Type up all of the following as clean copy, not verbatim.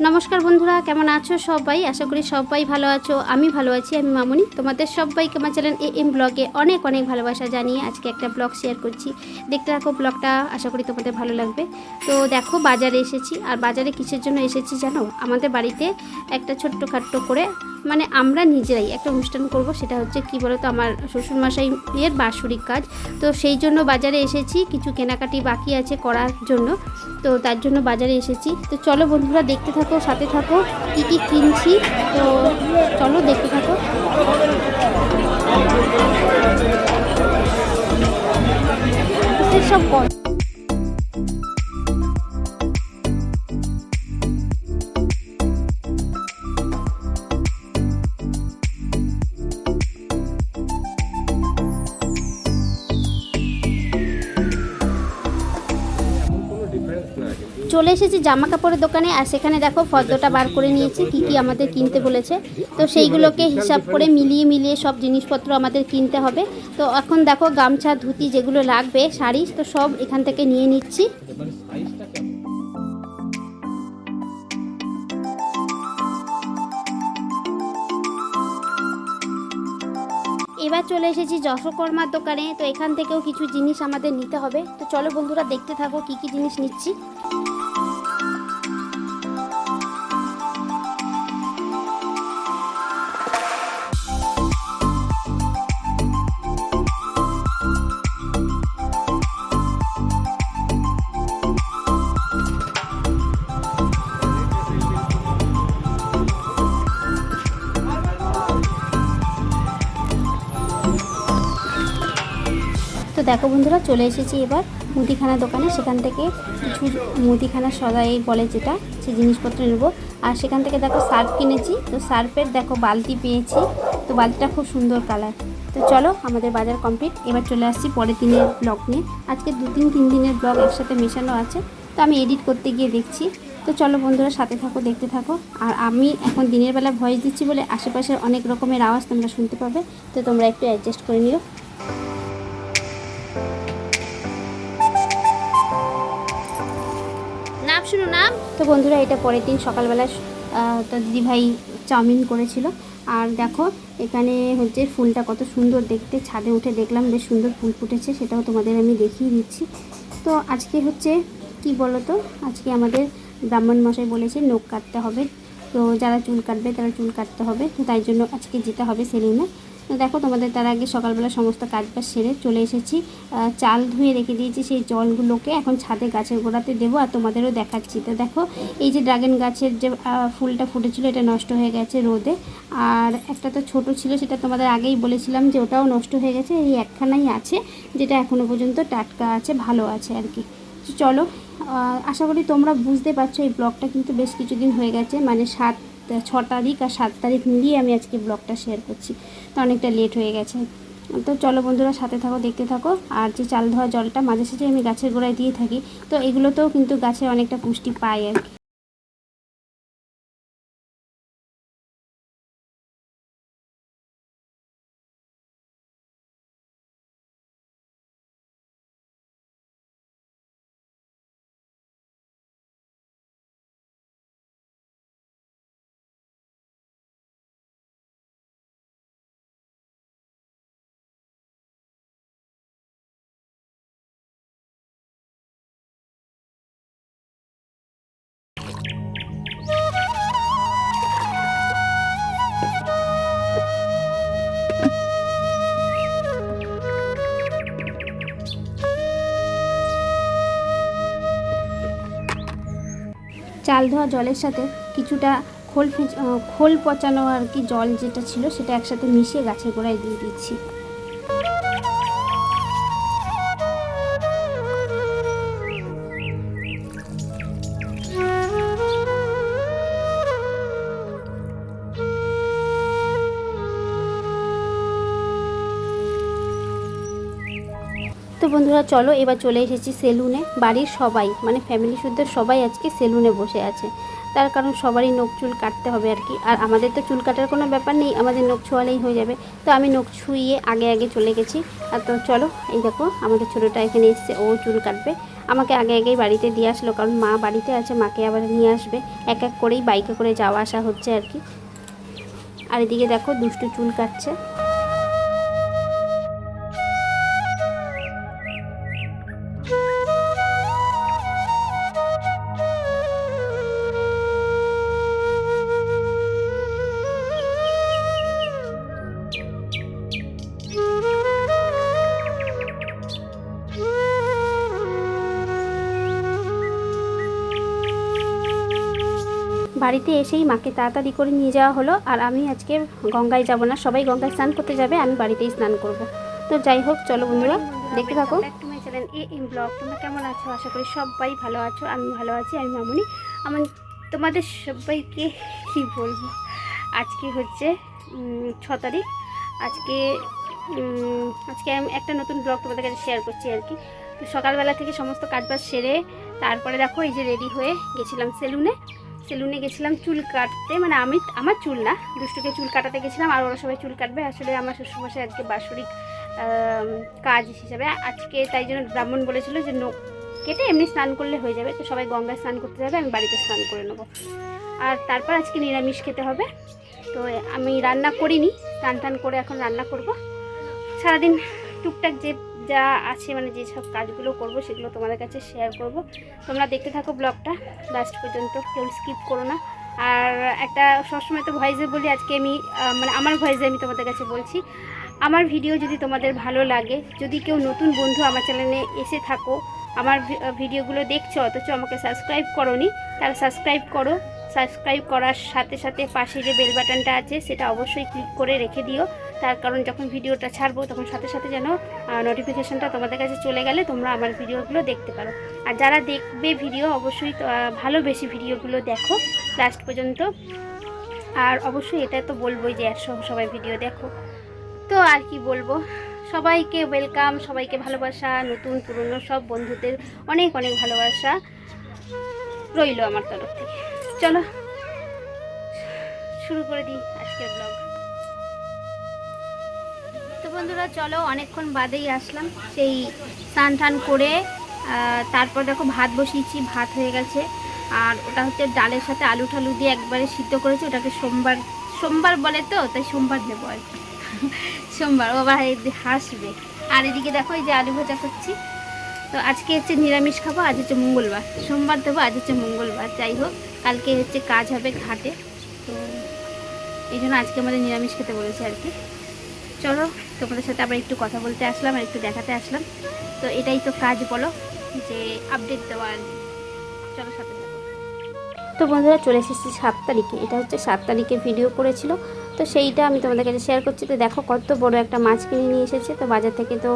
নমস্কার বন্ধুরা, কেমন আছো সবাই? আশা করি সবাই ভালো আছো। আমি ভালো আছি। আমি মামনি। তোমাদের সবাইকে আমার চ্যানেল AM ব্লগে অনেক অনেক ভালোবাসা জানিয়ে আজকে একটা ব্লগ শেয়ার করছি। দেখতে থাকো ব্লগটা, আশা করি তোমাদের ভালো লাগবে। তো দেখো, বাজারে এসেছি। আর বাজারে কিসের জন্য এসেছি জানো? আমাদের বাড়িতে একটা ছোট্টখাট্ট করে মানে আমরা নিজেরাই একটা অনুষ্ঠান করব। সেটা হচ্ছে কি বলো তো, আমার শ্বশুরমশাই এর বাৎসরিক কাজ। তো সেই জন্য বাজারে এসেছি, কিছু কেনাকাটি বাকি আছে করার জন্য। তো তার জন্য বাজারে এসেছি। তো চলো বন্ধুরা, দেখতে থাকো, সাথে থাকো কি কি কিনছি। তো চলো দেখতে থাকো। সব চলে এসেছি জামা কাপড়ের দোকানে। আর সেখানে দেখো ফর্দটা বার করে নিয়েছি, কি কি আমাদের কিনতে বলেছে। তো সেইগুলোকে হিসাব করে মিলিয়ে মিলিয়ে সব জিনিসপত্র আমাদের কিনতে হবে। তো এখন দেখো গামছা, ধুতি যেগুলো লাগবে, শাড়ি, তো সব এখান থেকে নিয়ে নিচ্ছি। এবার চলে এসেছি যশকর্মার দোকানে। তো এখান থেকেও কিছু জিনিস আমাদের নিতে হবে। তো চলো বন্ধুরা, দেখতে থাকো কি কি জিনিস নিচ্ছি। তো দেখো বন্ধুরা, চলে এসেছি এবার মুদিখানা দোকানে। সেখান থেকে কিছু মুদিখানা সদাই বলে যেটা, সেই জিনিসপত্র নেব। আর সেখান থেকে দেখো সার্ফ কিনেছি। তো সার্ফের দেখো বালতি পেয়েছি। তো বালতিটা খুব সুন্দর কালার। তো চলো, আমাদের বাজার কমপ্লিট। এবার চলে আসছি পরের দিনের ব্লগ নিয়ে। আজকে 2-3 দিনের ব্লগ একসাথে মেশানো আছে। তো আমি এডিট করতে গিয়ে দেখছি। তো চলো বন্ধুরা, সাথে থাকো, দেখতে থাকো। আর আমি এখন দিনের বেলা ভয়েস দিচ্ছি বলে আশেপাশের অনেক রকমের আওয়াজ তোমরা শুনতে পাবে। তো তোমরা একটু অ্যাডজাস্ট করে নিও। নাম শুনো নাম। তো বন্ধুরা, এটা পরের দিন সকালবেলা তো দিদিভাই চাউমিন করেছিল। আর দেখো এখানে হচ্ছে ফুলটা কত সুন্দর দেখতে। ছাদে উঠে দেখলাম বেশ সুন্দর ফুল ফুটেছে, সেটাও তোমাদের আমি দেখিয়ে দিচ্ছি। তো আজকে হচ্ছে কি বলো তো, আজকে আমাদের ব্রাহ্মণ মশাই বলেছে নখ কাটতে হবে। তো যারা চুল কাটবে তারা চুল কাটতে হবে। তো তাই জন্য আজকে যেতে হবে সেলুনে। তো দেখো, তোমাদের তার আগে সকালবেলা সমস্ত কাজবাজ সেরে চলে এসেছি। চাল ধুয়ে রেখে দিয়েছি, সেই জলগুলোকে এখন ছাদে গাছের গোড়াতে দেবো আর তোমাদেরও দেখাচ্ছি। তো দেখো, এই যে ড্রাগন গাছের যে ফুলটা ফুটেছিল, এটা নষ্ট হয়ে গেছে রোদে। আর একটা তো ছোট ছিল, সেটা তোমাদের আগেই বলেছিলাম যে ওটাও নষ্ট হয়ে গেছে। এই একখানাই আছে যেটা এখনও পর্যন্ত টাটকা আছে, ভালো আছে আর কি। তো চলো, আশা করি তোমরা বুঝতে পারছো। এই ব্লগটা কিন্তু বেশ কিছুদিন হয়ে গেছে, মানে 6 তারিখ আর 7 তারিখ মিলিয়ে আমি আজকে ব্লগটা শেয়ার করছি। তো অনেকটা লেট হয়ে গেছে। তো চলো বন্ধুরা, সাথে থাকো, দেখতে থাকো। আর যে চাল ধোয়া জলটা মাঝে সাঝে আমি গাছের গোড়ায় দিয়ে থাকি। তো এগুলোতেও কিন্তু গাছে অনেকটা পুষ্টি পায় আর কি। চাল ধোয়া জলের সাথে কিছুটা খোল পচানো আর কি জল যেটা ছিল, সেটা একসাথে মিশিয়ে গাছের গোড়ায় দিয়ে দিচ্ছি। তো বন্ধুরা চলো, এবার চলে এসেছি সেলুনে। বাড়ির সবাই মানে ফ্যামিলি শুদ্ধ সবাই আজকে সেলুনে বসে আছে। তার কারণ সবারই নখ চুল কাটতে হবে আর কি। আর আমাদের তো চুল কাটার কোনো ব্যাপার নেই, আমাদের নখ ছোঁয়ালেই হয়ে যাবে। তো আমি নখ ছুঁইয়ে আগে চলে গেছি। আর তো চলো, এই দেখো আমাদের ছোটোটা এখানে এসছে, ও চুল কাটবে। আমাকে আগেই বাড়িতে দিয়ে আসলো, কারণ মা বাড়িতে আছে, মাকে আবার নিয়ে আসবে। এক করেই বাইকে করে যাওয়া আসা হচ্ছে আর কি। আর এদিকে দেখো দুষ্টু চুল কাটছে। বাড়িতে এসেই মাকে তাড়াতাড়ি করে নিয়ে যাওয়া হলো। আর আমি আজকে গঙ্গায় যাব না, সবাই গঙ্গায় স্নান করতে যাবে, আমি বাড়িতেই স্নান করব। তো যাই হোক, চলো বন্ধুরা দেখতে থাকো। তুমি চ্যানেল এম ব্লগ, তোমরা কেমন আছো? আশা করি সবাই ভালো আছো, আমি ভালো আছি। আমি মামুনি। আমার তোমাদের সবাইকে কি বলবো, আজকে হচ্ছে 6 তারিখ। আজকে আমি একটা নতুন ব্লগ তোমাদের কাছে শেয়ার করছি আর কি। তো সকালবেলা থেকে সমস্ত কাজবাজ সেরে তারপরে দেখো এই যে রেডি হয়ে গেছিলাম সেলুনে গেছিলাম চুল কাটতে। মানে আমার চুল না, দুষ্টুকে চুল কাটাতে গেছিলাম। আর ওরা সবাই চুল কাটবে। আসলে আমার শ্বশুরমশাই আজকে বাৎসরিক কাজ হিসাবে আজকে, তাই জন্য ব্রাহ্মণ বলেছিল যে নখ কেটে এমনি স্নান করলে হয়ে যাবে। তো সবাই গঙ্গায় স্নান করতে যাবে, আমি বাড়িতে স্নান করে নেবো। আর তারপর আজকে নিরামিষ খেতে হবে। তো আমি রান্না করিনি, স্নান করে এখন রান্না করব। সারাদিন টুকটাক যা আছে, মানে যেসব কাজগুলো করব সেগুলো তোমাদের কাছে শেয়ার করব। তোমরা দেখতে থাকো ব্লগটা লাস্ট পর্যন্ত, কেউ স্কিপ করো না। আর একটা সবসময় তো ভয়েসে বলি, আজকে আমি মানে আমার ভয়েসে আমি তোমাদের কাছে বলছি, আমার ভিডিও যদি তোমাদের ভালো লাগে, যদি কেউ নতুন বন্ধু আমার চ্যানেলে এসে থাকো, আমার ভিডিওগুলো দেখছো অথচ আমাকে সাবস্ক্রাইব করোনি, তাহলে সাবস্ক্রাইব করো। সাবস্ক্রাইব করার সাথে সাথে পাশে যে বেল বাটনটা আছে সেটা অবশ্যই ক্লিক করে রেখে দিও। তার কারণ যখন ভিডিওটা ছাড়বো তখন সাথে সাথে যেন নোটিফিকেশানটা তোমাদের কাছে চলে গেলে তোমরা আমার ভিডিওগুলো দেখতে পারো। আর যারা দেখবে ভিডিও, অবশ্যই ভালোবেসে ভিডিওগুলো দেখো লাস্ট পর্যন্ত। আর অবশ্যই এটা তো বলবোই যে সবাই ভিডিও দেখো। তো আর কি বলবো, সবাইকে ওয়েলকাম, সবাইকে ভালোবাসা, নতুন পুরনো সব বন্ধুদের অনেক ভালোবাসা রইল আমার তরফ থেকে। চলো শুরু করে দিই আজকের ব্লগ। তো বন্ধুরা চলো, অনেকক্ষণ বাদেই আসলাম সেই স্নান করে। তারপর দেখো ভাত বসিয়েছি, ভাত হয়ে গেছে। আর ওটা হচ্ছে ডালের সাথে আলু ঠালু দিয়ে একবারে সিদ্ধ করেছি। ওটাকে সোমবার বলে, তো তাই সোমবার দেবো আর কি। সোমবার, ও আবার হাসবে। আর এদিকে দেখো এই যে আলু ভাজা করছি। তো আজকে হচ্ছে নিরামিষ খাবো, আজ হচ্ছে মঙ্গলবার। সোমবার দেবো, আজ হচ্ছে মঙ্গলবার। যাই হোক, কালকে হচ্ছে কাজ হবে ঘাটে, তো এই জন্য আজকে আমাদের নিরামিষ খেতে বলেছে আর কি। চলো তোমাদের সাথে আবার একটু কথা বলতে আসলাম আর একটু দেখাতে আসলাম। তো এটাই তো কাজ, বলো, যে আপডেট দেওয়া আর কি। চলো সাথে থাকো। তো বন্ধুরা চলে এসেছি 7 তারিখে। এটা হচ্ছে 7 তারিখে ভিডিও করেছিল, তো সেইটা আমি তোমাদের কাছে শেয়ার করছি। তো দেখো কত বড় একটা মাছ কিনে নিয়ে এসেছে। তো বাজার থেকে তো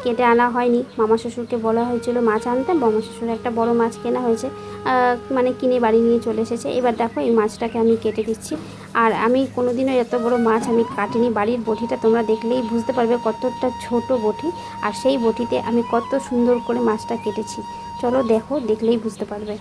কেটে আনা হয়নি, মামা শ্বশুরকে বলা হয়েছিল মাছ আনতে। মামা শ্বশুর একটা বড় মাছ কেনা হয়েছে, মানে কিনে বাড়ি নিয়ে চলে এসেছে। এবার দেখো এই মাছটাকে আমি কেটে দিচ্ছি। আর আমি কোনোদিনও এত বড় মাছ আমি কাটিনি। বাড়ির বটিটা তোমরা দেখলেই বুঝতে পারবে কতটা ছোট বটি, আর সেই বটিতে আমি কত সুন্দর করে মাছটা কেটেছি। চলো দেখো, দেখলেই বুঝতে পারবে।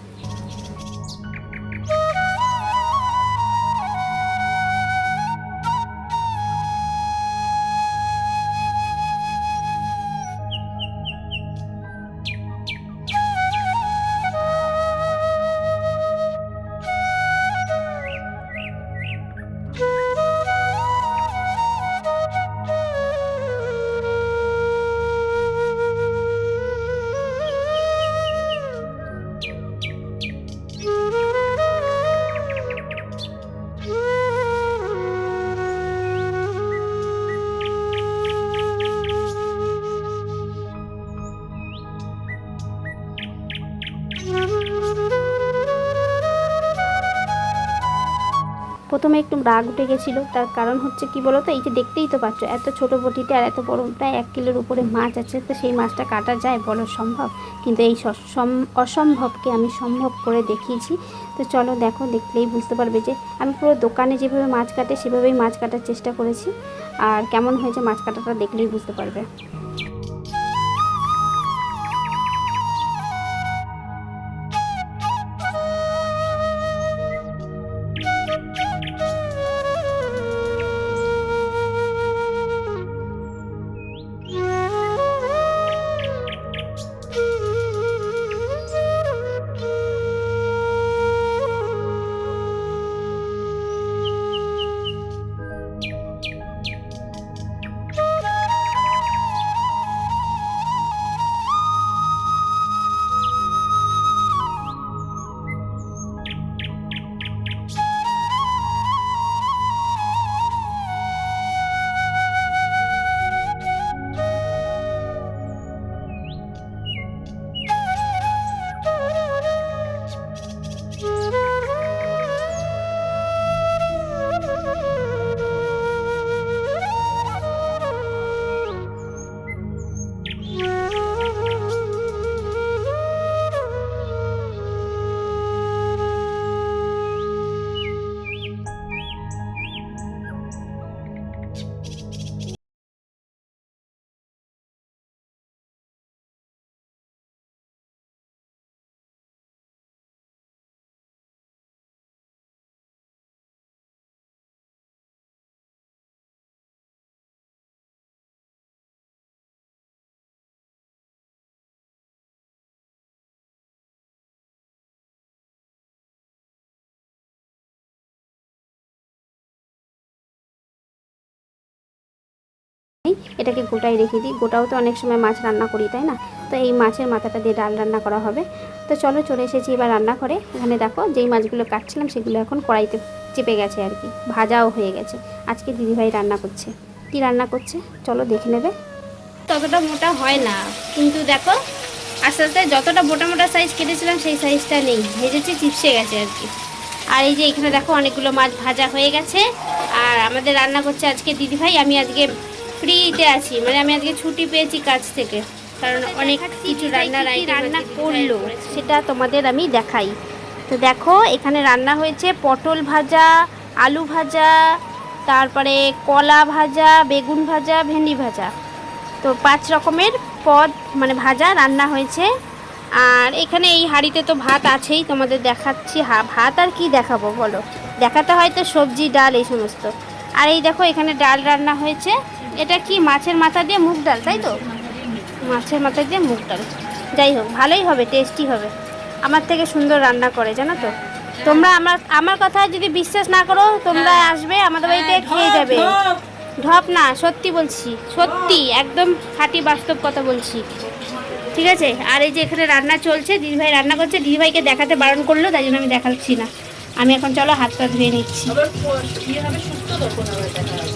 প্রথমে একটু রাগ উঠে গেছিলো, তার কারণ হচ্ছে কি বলো তো, এই যে দেখতেই তো পাচ্ছ এত ছোট বটিতে আর এত বড় প্রায় 1 কিলোর উপরে মাছ আছে। তো সেই মাছটা কাটা যায় বলো, সম্ভব? কিন্তু এই অসম্ভবকে আমি সম্ভব করে দেখিয়েছি। তো চলো দেখো, দেখলেই বুঝতে পারবে যে আমি পুরো দোকানে যেভাবে মাছ কাটে সেভাবেই মাছ কাটার চেষ্টা করেছি। আর কেমন হয়েছে মাছ কাটাটা দেখলেই বুঝতে পারবে। এটাকে গোটাই রেখে দিই। গোটাও তো অনেক সময় মাছ রান্না করি, তাই না? তো এই মাছের মাথাটা দিয়ে ডাল রান্না করা হবে। তো চলো চলে এসেছি এবার রান্না করে। এখানে দেখো যেই মাছগুলো কাটছিলাম সেগুলো এখন কড়াইতে চেপে গেছে আর কি, ভাজাও হয়ে গেছে। আজকে দিদিভাই রান্না করছে। কি রান্না করছে চলো দেখে নেবে। ততটা মোটা হয় না, কিন্তু দেখো আস্তে আস্তে যতটা মোটা মোটা সাইজ কেটেছিলাম সেই সাইজটা নেই, ভেজেছে চিপসে গেছে আর কি। আর এই যে এখানে দেখো অনেকগুলো মাছ ভাজা হয়ে গেছে। আর আমাদের রান্না করছে আজকে দিদিভাই। আমি আজকে ফ্রিতে আছি, মানে আমি আজকে ছুটি পেয়েছি কাজ থেকে, কারণ অনেক কিছু রান্না করলো সেটা তোমাদের আমি দেখাই। তো দেখো এখানে রান্না হয়েছে পটল ভাজা, আলু ভাজা, তারপরে কলা ভাজা, বেগুন ভাজা, ভেন্ডি ভাজা। তো 5 রকমের পদ মানে ভাজা রান্না হয়েছে। আর এখানে এই হাঁড়িতে তো ভাত আছেই, তোমাদের দেখাচ্ছি। ভাত আর কি দেখাবো বলো, দেখাতে হয় তো সবজি ডাল এই সমস্ত। আর এই দেখো এখানে ডাল রান্না হয়েছে। এটা কি মাছের মাথা দিয়ে মুগ ডাল, তাই তো? মাছের মাথা দিয়ে মুগ ডাল, যাই হোক ভালোই হবে, টেস্টি হবে। আমার থেকে সুন্দর রান্না করে জানো তো। তোমরা আমার কথা যদি বিশ্বাস না করো, তোমরা আসবে আমাদের বাড়িতে খেয়ে যাবে। ঢপ না, সত্যি বলছি, সত্যি একদম খাঁটি বাস্তব কথা বলছি, ঠিক আছে? আর এই যে এখানে রান্না চলছে, দিদিভাই রান্না করছে। দিদিভাইকে দেখাতে বারণ করলো, তাই জন্য আমি দেখাচ্ছি না। আমি এখন চলো হাত পা ধুয়ে নিচ্ছি।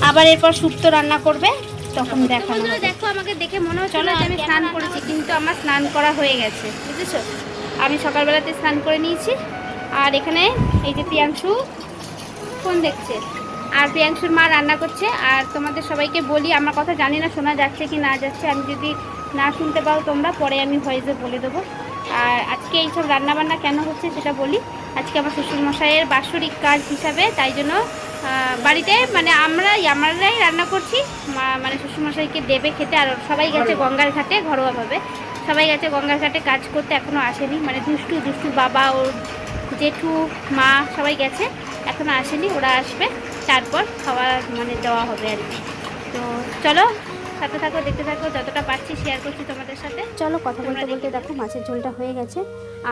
আবার এরপর শুক্তো রান্না করবে, তখন দেখানো। দেখো আমাকে দেখে মনে হচ্ছে যে আমি স্নান করেছি, কিন্তু আমার স্নান করা হয়ে গেছে, বুঝেছো? আমি সকালবেলাতে স্নান করে নিয়েছি। আর এখানে এই যে প্রিয়াংশু ফোন দেখছে, আর প্রিয়াংশুর মা রান্না করছে। আর তোমাদের সবাইকে বলি, আমার কথা জানি না শোনা যাচ্ছে কি না যাচ্ছে, আমি যদি না শুনতে পাও তোমরা, পরে আমি ভয়েসে বলে দেবো। আর আজকে এইসব রান্নাবান্না কেন হচ্ছে সেটা বলি। আজকে আমার শ্বশুরমশাইয়ের বাৎসরিক কাজ হিসাবে, তাই জন্য বাড়িতে মানে আমরাই রান্না করছি। মানে শ্বশুরমশাইকে দেবে খেতে। আর সবাই গেছে গঙ্গার ঘাটে, ঘরোয়াভাবে সবাই গেছে গঙ্গার ঘাটে কাজ করতে, এখনও আসেনি। মানে দুষ্টু বাবা, ওর জেঠু, মা সবাই গেছে, এখনও আসেনি। ওরা আসবে, তারপর খাওয়া মানে দেওয়া হবে আর কি। তো চলো সাথে থাকো, দেখতে থাকো, যতটা পারছি শেয়ার করছি তোমাদের সাথে। চলো কথা বলতে বলতে দেখো মাছের ঝোলটা হয়ে গেছে।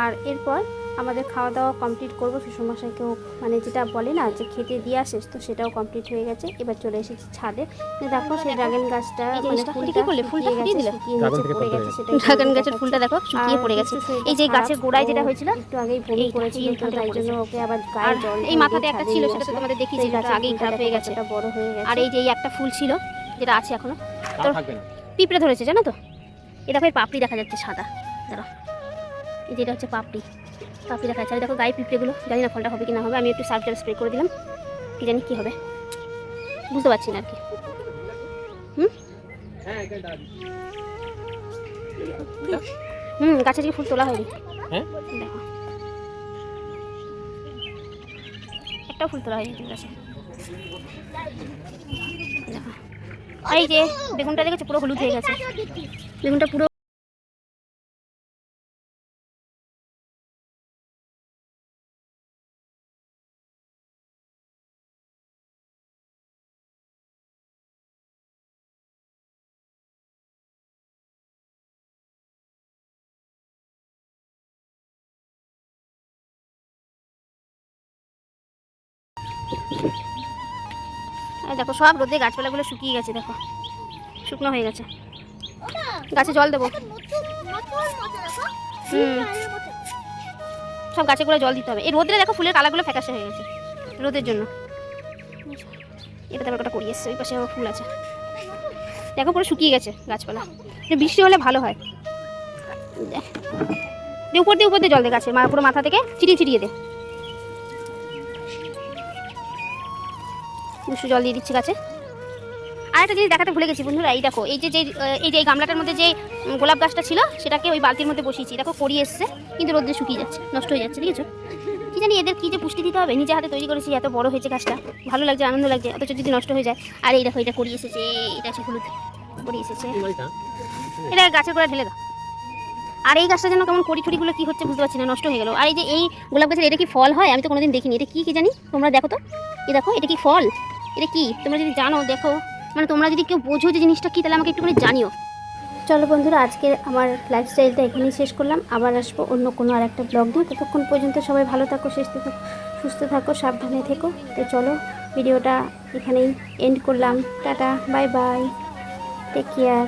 আর এরপর আমাদের খাওয়া দাওয়া কমপ্লিট করবো। শ্বশুরমশাইকেও মানে যেটা বলে না যে খেতে দিয়ে আসিস, তো সেটাও কমপ্লিট হয়ে গেছে। এবার চলে এসেছি ছাদে। দেখো সেই ড্রাগন গাছটা মানে ফুলটা ফুটিয়ে গেছে, পড়ে গেছে। সেটা ড্রাগন গাছের ফুলটা দেখো শুকিয়ে পড়ে গেছে। এই যে গাছের গোড়ায় যেটা হয়েছিল একটু আগেই বমি করেছিল, তাই জন্য ওকে আবার গায়ে জল। এই মাথাতে একটা ছিল, সেটা তো তোমাদের দেখিয়েছি, সেটা আগেই খারাপ হয়ে গেছে, এটা বড় হয়ে গেছে। আর এই যে একটা ফুল ছিল যেটা আছে এখনো, তো পিঁপড়ে ধরেছে জানো তো। এই দেখো পাপড়ি দেখা যাচ্ছে সাদা, দাঁড়া, এই যে এটা হচ্ছে পাপড়ি দেখা যাচ্ছে। আর দেখো গায়ে পিঁপড়েগুলো, জানি না ফলটা হবে কি না হবে। আমি একটু সার্ফ স্প্রে করে দিলাম, কি জানি কি হবে, বুঝতে পারছি না আর কি। গাছের কি ফুল তোলা হয়নি, দেখো একটাও ফুল তোলা হয়নি গাছে। এই যে বেগুনটা দেখেছো পুরো হলুদ হয়ে গেছে, বেগুনটা পুরো। দেখো সব রোদে গাছপালাগুলো শুকিয়ে গেছে, দেখো শুকনো হয়ে গেছে। গাছে জল দেবো, সব গাছে করে জল দিতে হবে। এই রোদে দেখো ফুলের কালারগুলো ফ্যাকাশে হয়ে গেছে রোদের জন্য। এটাতে আবার কটা করি এসছে, ওই পাশে আমার ফুল আছে, দেখো পুরো শুকিয়ে গেছে গাছপালা। বৃষ্টি হলে ভালো হয়। উপর দিয়ে জল দে গাছে, পুরো মাথা থেকে চিটিয়ে দে। দুশো জল দিয়ে দিচ্ছি গাছে। আর একটা জিনিস দেখাতে ভুলে গেছি বন্ধুরা, এই দেখো এই যে গামলাটার মধ্যে যে গোলাপ গাছটা ছিল, সেটাকে ওই বালতির মধ্যে বসিয়েছি। দেখো কড়ি এসছে, কিন্তু রোদে শুকিয়ে যাচ্ছে, নষ্ট হয়ে যাচ্ছে, দেখেছো? কি জানি এদের কি যে পুষ্টি দিতে হবে। নিজে হাতে তৈরি করেছি, এত বড় হয়েছে গাছটা, ভালো লাগছে, আনন্দ লাগছে, অথচ যদি নষ্ট হয়ে যায়। আর এই দেখো এটা কড়ি এসেছে, এটা হচ্ছে হলুদ কড়ি এসেছে, এটা গাছের গোড়া ঢেলে দাও। আর এই গাছটা যেন কেমন কড়ি-ঠড়িগুলো কী হচ্ছে বুঝতে পারছি না, নষ্ট হয়ে গেল। আর এই গোলাপ গাছের এটা কি ফল হয়? আমি তো কোনোদিন দেখিনি। এটা কি জানি, তোমরা দেখো তো, এই দেখো এটা কি ফল, এটা কি তোমরা যদি জানো দেখো, মানে তোমরা যদি কেউ বোঝো যে জিনিসটা কী, তাহলে আমাকে একটু করে জানিও। চলো বন্ধুরা, আজকে আমার লাইফস্টাইলটা এখানেই শেষ করলাম। আবার আসবো অন্য কোনো আর একটা ব্লগ দিয়ে। ততক্ষণ পর্যন্ত সবাই ভালো থাকো, সুস্থ থাকো, সাবধানে থেকো। তো চলো ভিডিওটা এখানেই এন্ড করলাম। Tata, bye bye. Take care.